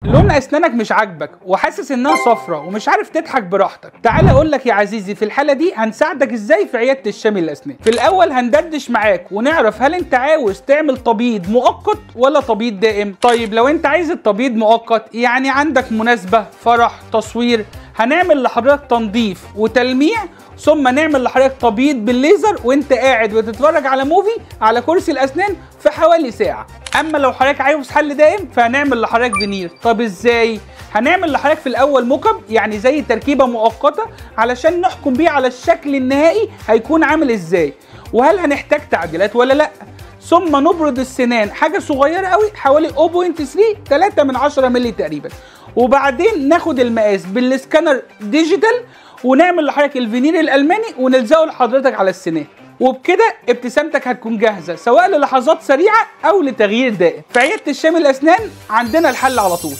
لون اسنانك مش عاجبك وحاسس انها صفرة ومش عارف تضحك براحتك، تعال اقول لك يا عزيزي في الحالة دي هنساعدك ازاي في عيادة الشامي الاسنان. في الاول هندردش معاك ونعرف هل انت عاوز تعمل تبييض مؤقت ولا تبييض دائم. طيب لو انت عايز التبييض مؤقت يعني عندك مناسبة، فرح، تصوير، هنعمل لحضرتك تنظيف وتلميع ثم نعمل لحضرتك تبييض بالليزر وانت قاعد وتتفرج على موفي على كرسي الاسنان في حوالي ساعة. اما لو حضرتك عاوز حل دائم فهنعمل لحضرتك فينير. طب ازاي؟ هنعمل لحضرتك في الاول موك اب، يعني زي تركيبة مؤقتة علشان نحكم بيه على الشكل النهائي هيكون عامل ازاي وهل هنحتاج تعديلات ولا لا. ثم نبرد السنان حاجة صغيرة قوي حوالي 0.3 مللي تقريبا، وبعدين ناخد المقاس بالسكانر ديجيتال ونعمل لحضرتك الفينير الالماني ونلزقه لحضرتك على السنان. وبكده ابتسامتك هتكون جاهزه سواء للحظات سريعه او لتغيير دائم. في عياده الشامي الاسنان عندنا الحل على طول.